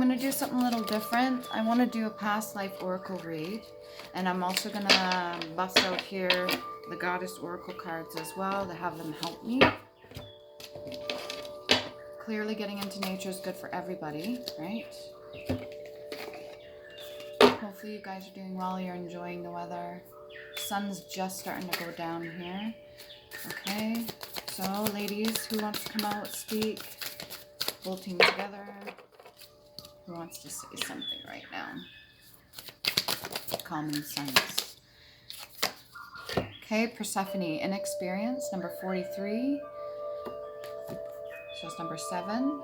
going to do something a little different. I want to do a past life oracle read. And I'm also going to bust out here the goddess oracle cards as well to have them help me. Clearly getting into nature is good for everybody, right? Hopefully you guys are doing well. You're enjoying the weather. Sun's just starting to go down here. Okay, so ladies, who wants to come out, speak? Full team together. Who wants to say something right now? Common sense. Okay, Persephone, inexperience, number 43. Shows number 7.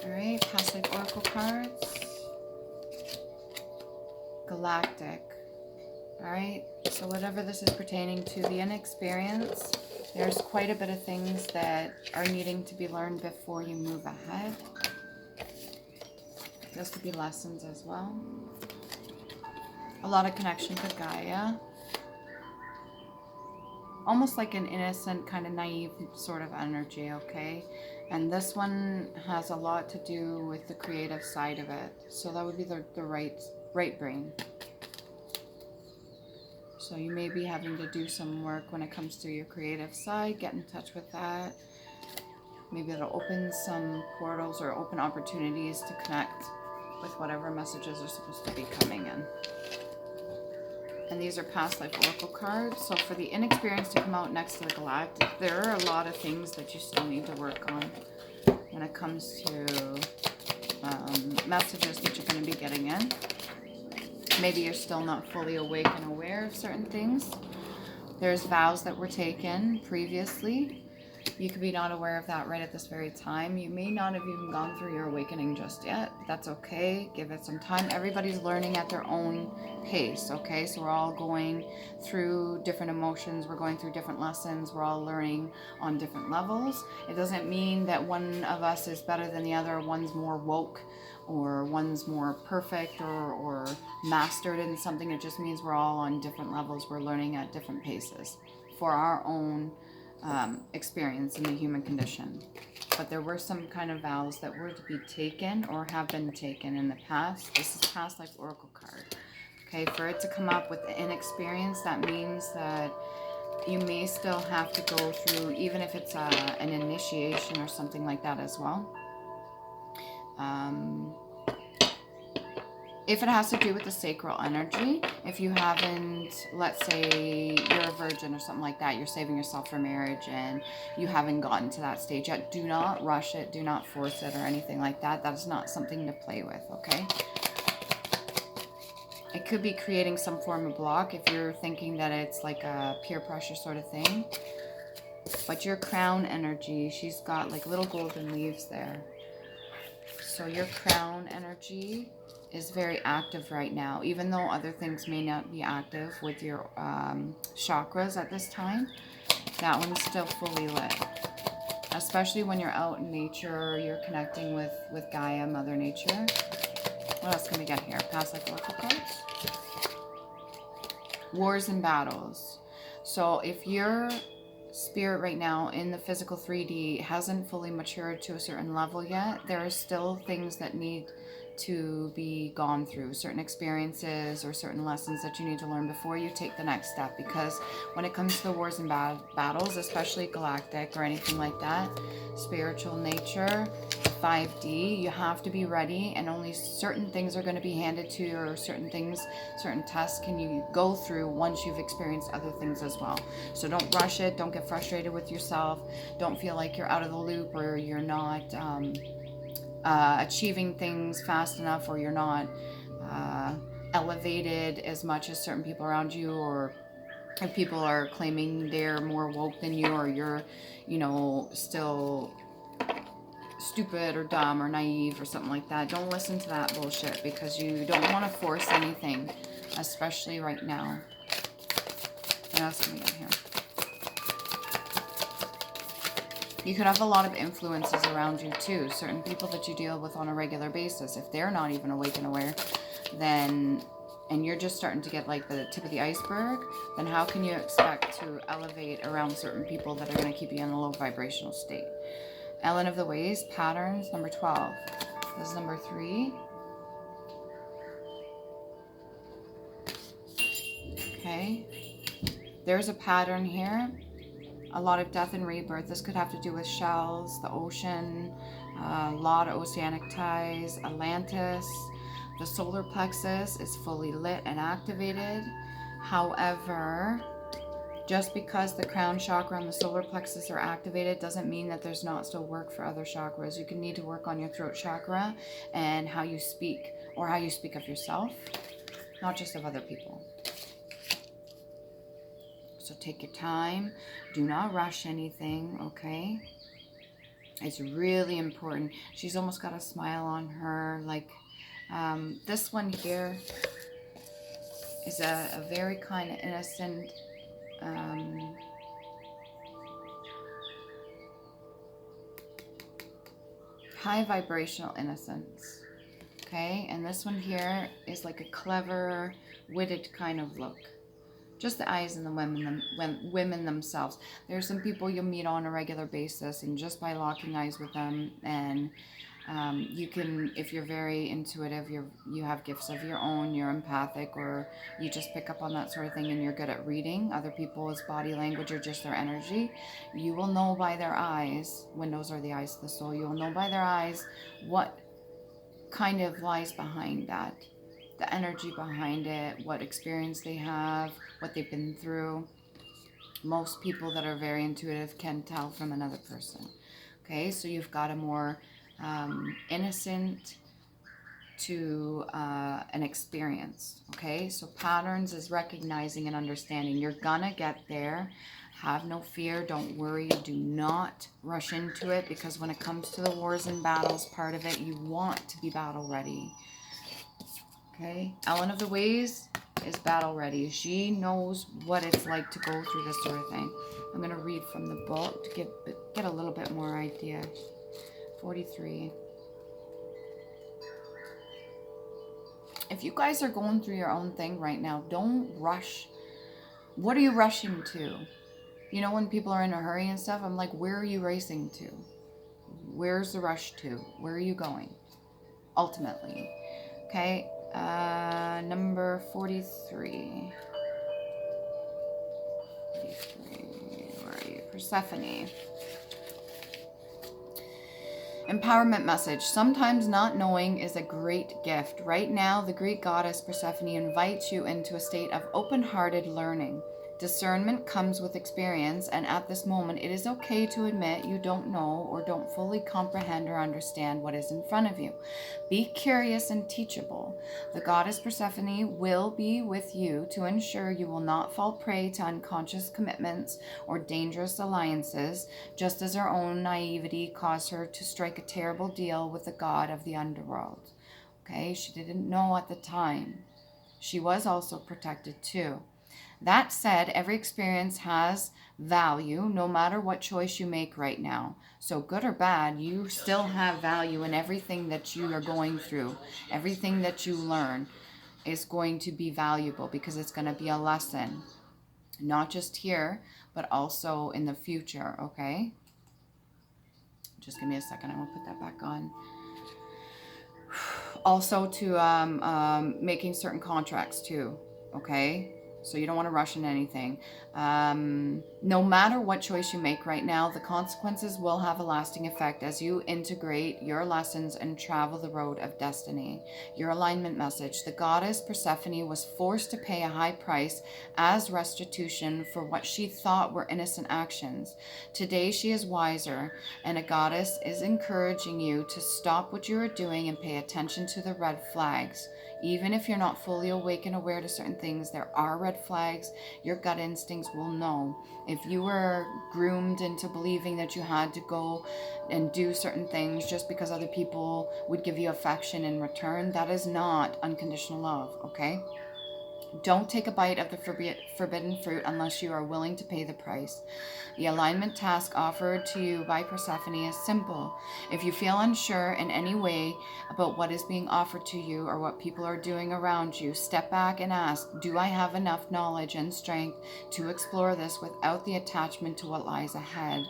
Alright, past life oracle cards. Galactic. Alright, so whatever this is pertaining to, the inexperience, there's quite a bit of things that are needing to be learned before you move ahead. This could be lessons as well. A lot of connection to Gaia. Almost like an innocent, kind of naive sort of energy, okay? And this one has a lot to do with the creative side of it. So that would be the right brain. So you may be having to do some work when it comes to your creative side. Get in touch with that. Maybe it'll open some portals or open opportunities to connect with whatever messages are supposed to be coming in. And these are past life oracle cards. So for the inexperience to come out next to the galactic, there are a lot of things that you still need to work on when it comes to messages that you're going to be getting in. Maybe you're still not fully awake and aware of certain things. There's vows that were taken previously. You could be not aware of that right at this very time. You may not have even gone through your awakening just yet. That's okay. Give it some time. Everybody's learning at their own pace, okay? So we're all going through different emotions. We're going through different lessons. We're all learning on different levels. It doesn't mean that one of us is better than the other. One's more woke or one's more perfect or mastered in something. It just means we're all on different levels. We're learning at different paces for our own experience in the human condition. But there were some kind of vows that were to be taken or have been taken in the past. This is past life oracle card. Okay, for it to come up with the inexperience, that means that you may still have to go through, even if it's an initiation or something like that as well. If it has to do with the sacral energy, if you haven't, let's say you're a virgin or something like that, you're saving yourself for marriage and you haven't gotten to that stage yet, do not rush it, do not force it or anything like that. That is not something to play with, okay? It could be creating some form of block if you're thinking that it's like a peer pressure sort of thing. But your crown energy, she's got like little golden leaves there. So your crown energy is very active right now, even though other things may not be active with your chakras at this time. That one's still fully lit, especially when you're out in nature, you're connecting with Gaia, Mother Nature. What else can we get here? Past life oracle cards. Wars and battles. So if your spirit right now in the physical 3D hasn't fully matured to a certain level yet, there are still things that need to be gone through, certain experiences or certain lessons that you need to learn before you take the next step. Because when it comes to the wars and battles, especially galactic or anything like that, spiritual nature, 5D, you have to be ready, and only certain things are going to be handed to you, or certain things, certain tests can you go through once you've experienced other things as well. So don't rush it, don't get frustrated with yourself, don't feel like you're out of the loop or you're not achieving things fast enough, or you're not elevated as much as certain people around you, or if people are claiming they're more woke than you, or you're, you know, still stupid or dumb or naive or something like that. Don't listen to that bullshit, because you don't want to force anything, especially right now. What else can we get here? You could have a lot of influences around you too. Certain people that you deal with on a regular basis, if they're not even awake and aware, then, and you're just starting to get like the tip of the iceberg, then how can you expect to elevate around certain people that are going to keep you in a low vibrational state? Ellen of the Ways, patterns, number 12. This is number 3. Okay. There's a pattern here. A lot of death and rebirth. This could have to do with shells, the ocean, a lot of oceanic ties, Atlantis. The solar plexus is fully lit and activated. However, just because the crown chakra and the solar plexus are activated doesn't mean that there's not still work for other chakras. You can need to work on your throat chakra and how you speak, or how you speak of yourself, not just of other people. So take your time. Do not rush anything, okay? It's really important. She's almost got a smile on her. Like this one here is a very kind of innocent, high vibrational innocence. Okay, and this one here is like a clever, witted kind of look. Just the eyes and the women themselves. There's some people you'll meet on a regular basis, and just by locking eyes with them, and you can, if you're very intuitive, you have gifts of your own, you're empathic, or you just pick up on that sort of thing, and you're good at reading other people's body language or just their energy, you will know by their eyes, windows are the eyes of the soul, you'll know by their eyes what kind of lies behind that. The energy behind it, what experience they have, what they've been through. Most people that are very intuitive can tell from another person. Okay, so you've got a more innocent to an experience. Okay, so patterns is recognizing and understanding. You're gonna get there. Have no fear. Don't worry. Do not rush into it, because when it comes to the wars and battles part of it, you want to be battle ready. Okay, Ellen of the Ways is battle ready. She knows what it's like to go through this sort of thing. I'm going to read from the book to get a little bit more idea. 43. If you guys are going through your own thing right now, don't rush. What are you rushing to? You know, when people are in a hurry and stuff, I'm like, where are you racing to? Where's the rush to? Where are you going? Ultimately. Okay. Number 43. 43. Where are you? Persephone. Empowerment message. Sometimes not knowing is a great gift. Right now, the Greek goddess Persephone invites you into a state of open-hearted learning. Discernment comes with experience, and at this moment, it is okay to admit you don't know or don't fully comprehend or understand what is in front of you. Be curious and teachable. The goddess Persephone will be with you to ensure you will not fall prey to unconscious commitments or dangerous alliances, just as her own naivety caused her to strike a terrible deal with the god of the underworld. Okay, she didn't know at the time. She was also protected too. That said, every experience has value, no matter what choice you make right now. So good or bad, you still have value in everything that you are going through. Everything that you learn is going to be valuable, because it's going to be a lesson. Not just here, but also in the future, okay? Just give me a second. I'm going to put that back on. Also to making certain contracts too, okay? So you don't want to rush into anything. No matter what choice you make right now, the consequences will have a lasting effect as you integrate your lessons and travel the road of destiny. Your alignment message. The goddess Persephone was forced to pay a high price as restitution for what she thought were innocent actions. Today she is wiser, and a goddess is encouraging you to stop what you are doing and pay attention to the red flags. Even if you're not fully awake and aware to certain things, there are red flags. Your gut instincts will know. If you were groomed into believing that you had to go and do certain things just because other people would give you affection in return, that is not unconditional love, okay? Don't take a bite of the forbidden fruit unless you are willing to pay the price. The alignment task offered to you by Persephone is simple. If you feel unsure in any way about what is being offered to you or what people are doing around you, step back and ask, do I have enough knowledge and strength to explore this without the attachment to what lies ahead?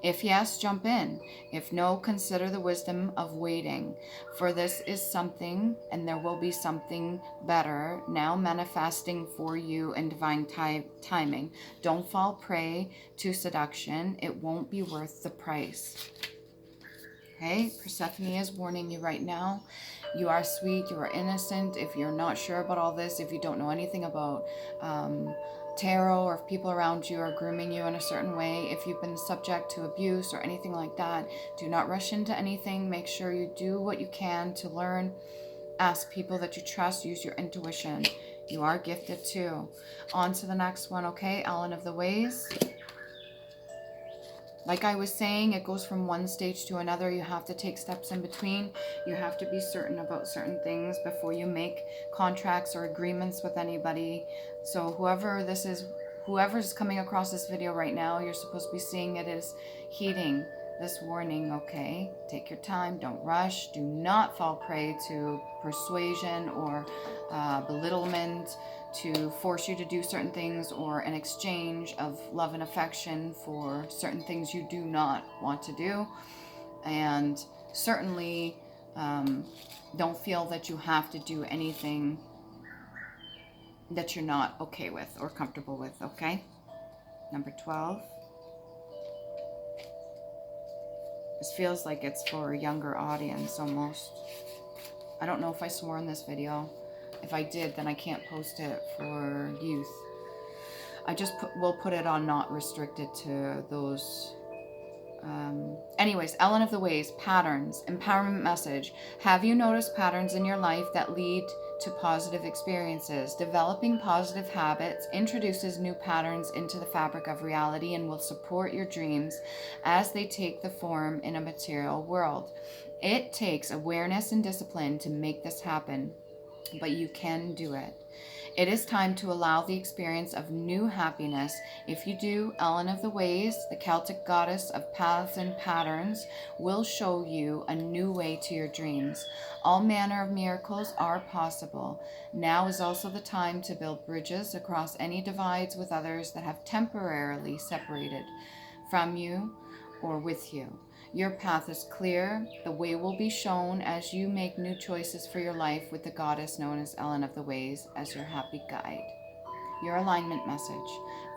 If yes, jump in. If no, consider the wisdom of waiting. For this is something, and there will be something better now manifesting for you in divine timing. Don't fall prey to seduction. It won't be worth the price. Okay, Persephone is warning you right now. You are sweet, you are innocent. If you're not sure about all this, if you don't know anything about tarot, or if people around you are grooming you in a certain way, if you've been subject to abuse or anything like that, do not rush into anything. Make sure you do what you can to learn. Ask people that you trust. Use your intuition. You are gifted too. On to the next one, okay? Ellen of the Ways. Like I was saying, it goes from one stage to another. You have to take steps in between. You have to be certain about certain things before you make contracts or agreements with anybody. So whoever's coming across this video right now, you're supposed to be seeing it as heeding this warning, okay? Take your time. Don't rush. Do not fall prey to persuasion or belittlement to force you to do certain things, or an exchange of love and affection for certain things you do not want to do. And certainly don't feel that you have to do anything that you're not okay with or comfortable with, okay? Number 12. This feels like it's for a younger audience almost. I don't know if I swore in this video. If I did, then I can't post it for youth. I just will put it on not restricted to those. Anyways, Ellen of the Ways, patterns, empowerment message. Have you noticed patterns in your life that lead to positive experiences? Developing positive habits introduces new patterns into the fabric of reality and will support your dreams as they take the form in a material world. It takes awareness and discipline to make this happen, but you can do it. It is time to allow the experience of new happiness. If you do, Ellen of the Ways, the Celtic goddess of paths and patterns, will show you a new way to your dreams. All manner of miracles are possible. Now is also the time to build bridges across any divides with others that have temporarily separated from you or with you. Your path is clear. The way will be shown as you make new choices for your life with the goddess known as Ellen of the Ways as your happy guide. Your alignment message.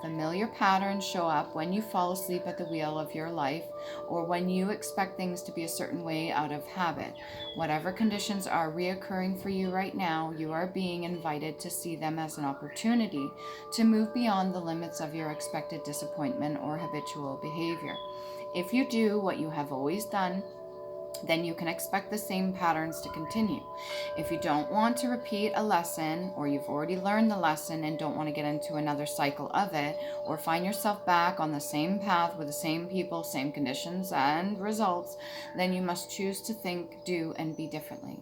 Familiar patterns show up when you fall asleep at the wheel of your life, or when you expect things to be a certain way out of habit. Whatever conditions are reoccurring for you right now, you are being invited to see them as an opportunity to move beyond the limits of your expected disappointment or habitual behavior. If you do what you have always done, then you can expect the same patterns to continue. If you don't want to repeat a lesson, or you've already learned the lesson and don't want to get into another cycle of it, or find yourself back on the same path with the same people, same conditions and results, then you must choose to think, do, and be differently.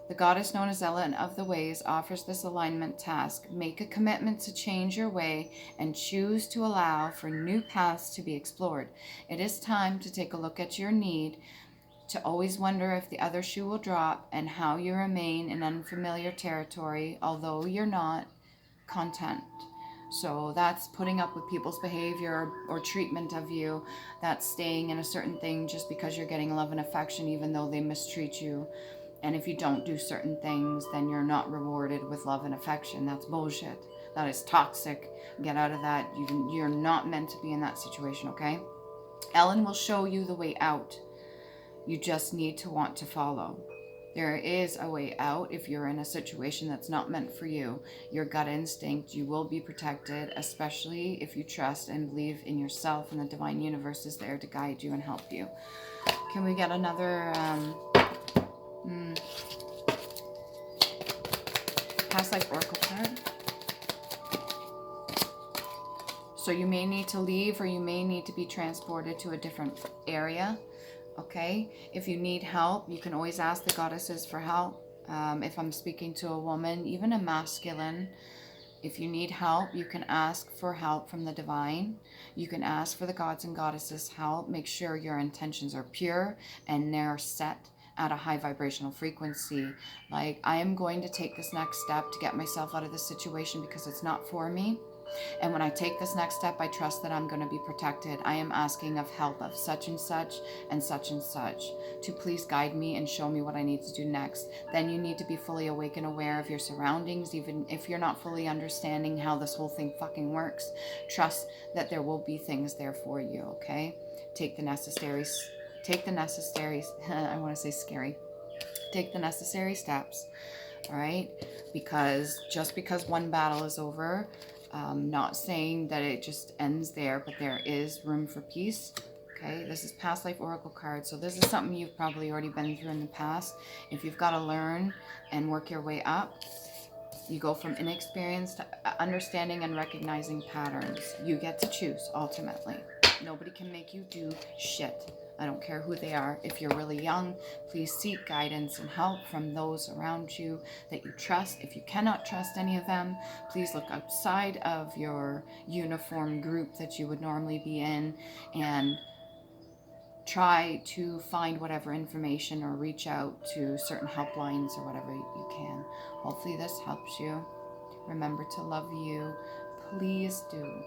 The goddess known as Ellen of the Ways offers this alignment task. Make a commitment to change your way and choose to allow for new paths to be explored. It is time to take a look at your need to always wonder if the other shoe will drop and how you remain in unfamiliar territory, although you're not content. So that's putting up with people's behavior or treatment of you. That's staying in a certain thing just because you're getting love and affection even though they mistreat you. And if you don't do certain things, then you're not rewarded with love and affection. That's bullshit. That is toxic. Get out of that. You're not meant to be in that situation, okay? Ellen will show you the way out. You just need to want to follow. There is a way out if you're in a situation that's not meant for you. Your gut instinct, you will be protected, especially if you trust and believe in yourself, and the divine universe is there to guide you and help you. Can we get another... past life oracle card? So you may need to leave, or you may need to be transported to a different area. Okay, if you need help, you can always ask the goddesses for help. If I'm speaking to a woman, even a masculine, if you need help, you can ask for help from the divine. You can ask for the gods and goddesses' help. Make sure your intentions are pure and they're set at a high vibrational frequency. Like, I am going to take this next step to get myself out of this situation because it's not for me. And when I take this next step, I trust that I'm going to be protected. I am asking of help of such and such to please guide me and show me what I need to do next. Then you need to be fully awake and aware of your surroundings, even if you're not fully understanding how this whole thing fucking works. Trust that there will be things there for you, okay? Take the necessary, I want to say scary. Take the necessary steps, all right? Because just because one battle is over, not saying that it just ends there, but there is room for peace. Okay, this is past life oracle card, so this is something you've probably already been through in the past. If you've got to learn and work your way up, you go from inexperience to understanding and recognizing patterns. You get to choose, ultimately. Nobody can make you do shit. I don't care who they are. If you're really young, please seek guidance and help from those around you that you trust. If you cannot trust any of them, please look outside of your uniform group that you would normally be in and try to find whatever information or reach out to certain helplines or whatever you can. Hopefully this helps you. Remember to love you. Please do.